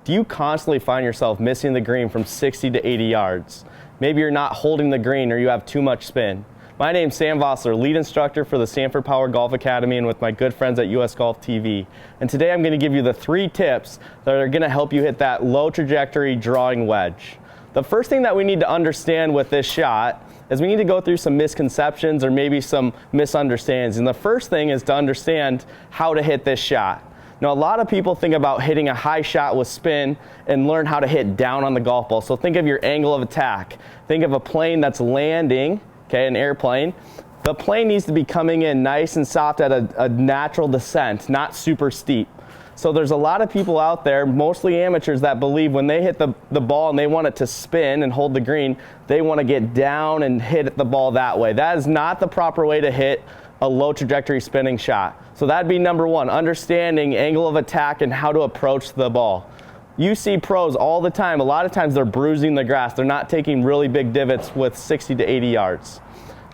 Do you constantly find yourself missing the green from 60 to 80 yards? Maybe you're not holding the green or you have too much spin. My name's Sam Vossler, lead instructor for the Sanford Power Golf Academy and with my good friends at US Golf TV. And today I'm going to give you the 3 tips that are going to help you hit that low trajectory drawing wedge. The first thing that we need to understand with this shot is we need to go through some misconceptions or maybe some misunderstandings. And the first thing is to understand how to hit this shot. Now, a lot of people think about hitting a high shot with spin and learn how to hit down on the golf ball. So think of your angle of attack. Think of a plane that's landing, okay, an airplane. The plane needs to be coming in nice and soft at a natural descent, not super steep. So there's a lot of people out there, mostly amateurs, that believe when they hit the ball and they want it to spin and hold the green, they want to get down and hit the ball that way. That is not the proper way to hit a low trajectory spinning shot. So that'd be number 1, understanding angle of attack and how to approach the ball. You see pros all the time, a lot of times they're bruising the grass. They're not taking really big divots with 60 to 80 yards.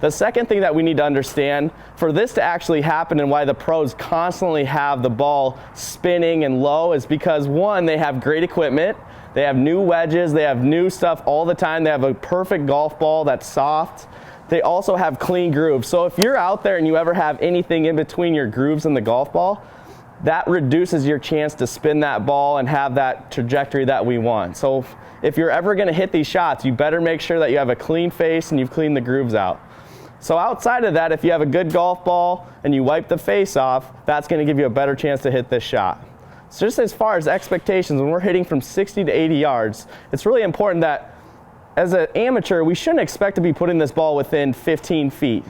The second thing that we need to understand, for this to actually happen and why the pros constantly have the ball spinning and low, is because 1, they have great equipment, they have new wedges, they have new stuff all the time, they have a perfect golf ball that's soft. They also have clean grooves. So if you're out there and you ever have anything in between your grooves and the golf ball, that reduces your chance to spin that ball and have that trajectory that we want. So if you're ever gonna hit these shots, you better make sure that you have a clean face and you've cleaned the grooves out. So outside of that, if you have a good golf ball and you wipe the face off, that's gonna give you a better chance to hit this shot. So just as far as expectations, when we're hitting from 60 to 80 yards, it's really important that as an amateur, we shouldn't expect to be putting this ball within 15 feet.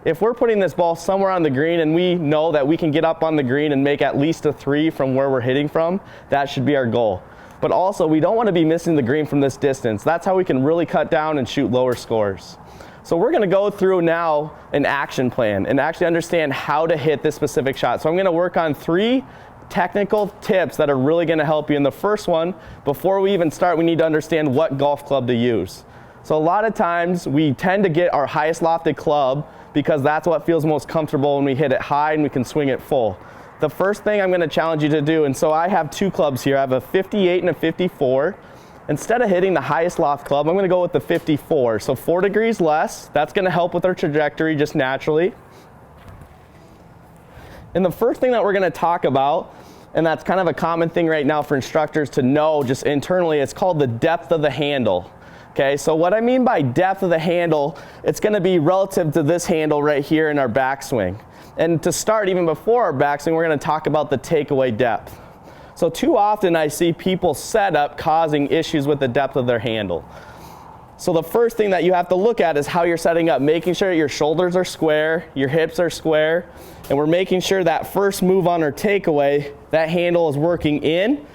If we're putting this ball somewhere on the green and we know that we can get up on the green and make at least a 3 from where we're hitting from, that should be our goal. But also, we don't want to be missing the green from this distance. That's how we can really cut down and shoot lower scores. So we're going to go through now an action plan and actually understand how to hit this specific shot. So I'm going to work on 3 technical tips that are really going to help you. And the first one, before we even start, we need to understand what golf club to use. So a lot of times we tend to get our highest lofted club because that's what feels most comfortable when we hit it high and we can swing it full. The first thing I'm going to challenge you to do, and so I have 2 clubs here. I have a 58 and a 54. Instead of hitting the highest loft club, I'm going to go with the 54. So 4 degrees less. That's going to help with our trajectory just naturally. And the first thing that we're going to talk about, and that's kind of a common thing right now for instructors to know just internally, it's called the depth of the handle. Okay, so what I mean by depth of the handle, it's going to be relative to this handle right here in our backswing. And to start, even before our backswing, we're going to talk about the takeaway depth. So too often I see people set up causing issues with the depth of their handle. So the first thing that you have to look at is how you're setting up, making sure your shoulders are square, your hips are square, and we're making sure that first move on our takeaway, that handle is working in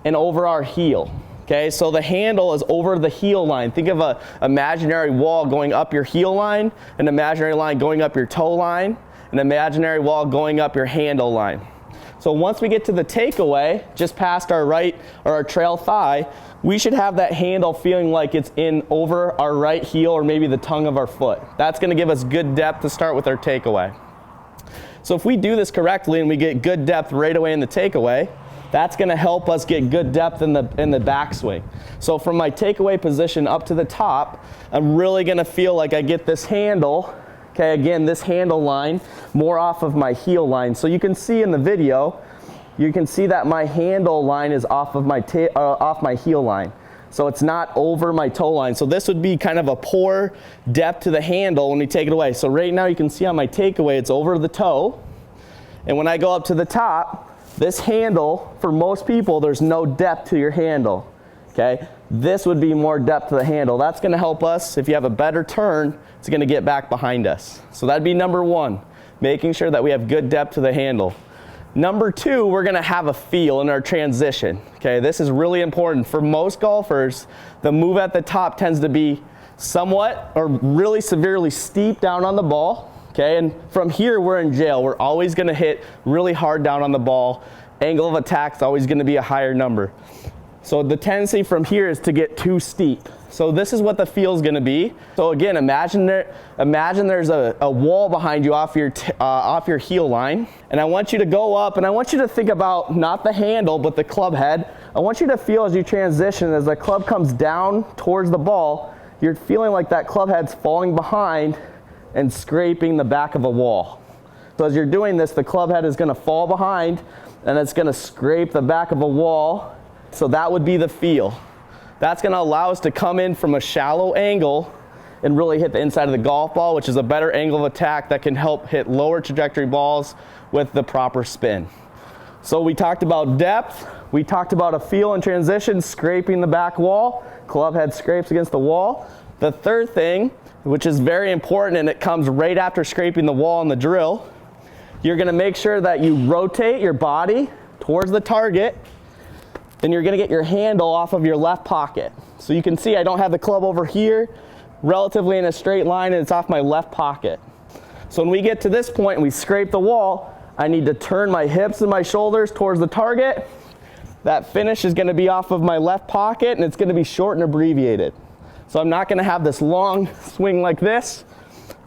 and over our heel. Okay, so the handle is over the heel line. Think of an imaginary wall going up your heel line, an imaginary line going up your toe line, an imaginary wall going up your handle line. So once we get to the takeaway, just past our right or our trail thigh, we should have that handle feeling like it's in over our right heel or maybe the tongue of our foot. That's going to give us good depth to start with our takeaway. So if we do this correctly and we get good depth right away in the takeaway, that's going to help us get good depth in the backswing. So from my takeaway position up to the top, I'm really going to feel like I get this handle. Okay, again, this handle line more off of my heel line. So you can see in the video, you can see that my handle line is off of my heel line. So it's not over my toe line. So this would be kind of a poor depth to the handle when we take it away. So right now you can see on my takeaway, it's over the toe. And when I go up to the top, this handle, for most people, there's no depth to your handle. Okay, this would be more depth to the handle. That's going to help us. If you have a better turn, it's going to get back behind us. So that'd be number 1, making sure that we have good depth to the handle. Number 2, we're going to have a feel in our transition. Okay, this is really important. For most golfers, the move at the top tends to be somewhat or really severely steep down on the ball. Okay, and from here we're in jail. We're always going to hit really hard down on the ball. Angle of attack is always going to be a higher number. So the tendency from here is to get too steep. So this is what the feel is going to be. So again, imagine there's a wall behind you off your heel line, and I want you to go up, and I want you to think about not the handle, but the club head I want you to feel as you transition, as the club comes down towards the ball, you're feeling like that club head's falling behind and scraping the back of a wall. So as you're doing this, the club head is going to fall behind and it's going to scrape the back of a wall. So that would be the feel. That's going to allow us to come in from a shallow angle and really hit the inside of the golf ball, which is a better angle of attack that can help hit lower trajectory balls with the proper spin. So we talked about depth, we talked about a feel in transition, scraping the back wall, club head scrapes against the wall. The third thing, which is very important, and it comes right after scraping the wall in the drill, you're gonna make sure that you rotate your body towards the target, and you're gonna get your handle off of your left pocket. So you can see I don't have the club over here, relatively in a straight line, and it's off my left pocket. So when we get to this point and we scrape the wall, I need to turn my hips and my shoulders towards the target. That finish is gonna be off of my left pocket, and it's gonna be short and abbreviated. So I'm not gonna have this long swing like this.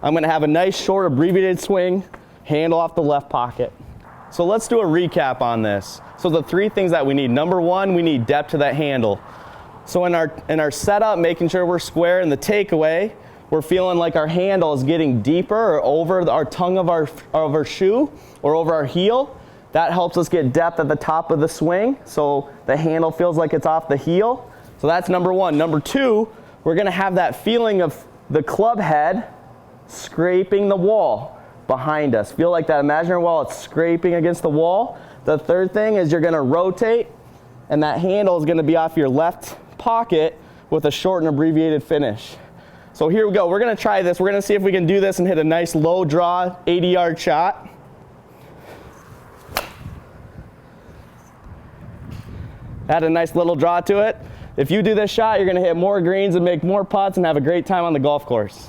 I'm gonna have a nice short abbreviated swing, handle off the left pocket. So let's do a recap on this. So the three things that we need. Number one, we need depth to that handle. So in our setup, making sure we're square, and the takeaway, we're feeling like our handle is getting deeper or over our tongue of our shoe or over our heel. That helps us get depth at the top of the swing, so the handle feels like it's off the heel. So that's number one. Number two, we're gonna have that feeling of the club head scraping the wall behind us. Feel like that imaginary wall, it's scraping against the wall. The third thing is you're gonna rotate, and that handle is gonna be off your left pocket with a short and abbreviated finish. So here we go, we're gonna try this. We're gonna see if we can do this and hit a nice low draw 80-yard shot. Add a nice little draw to it. If you do this shot, you're gonna hit more greens and make more putts and have a great time on the golf course.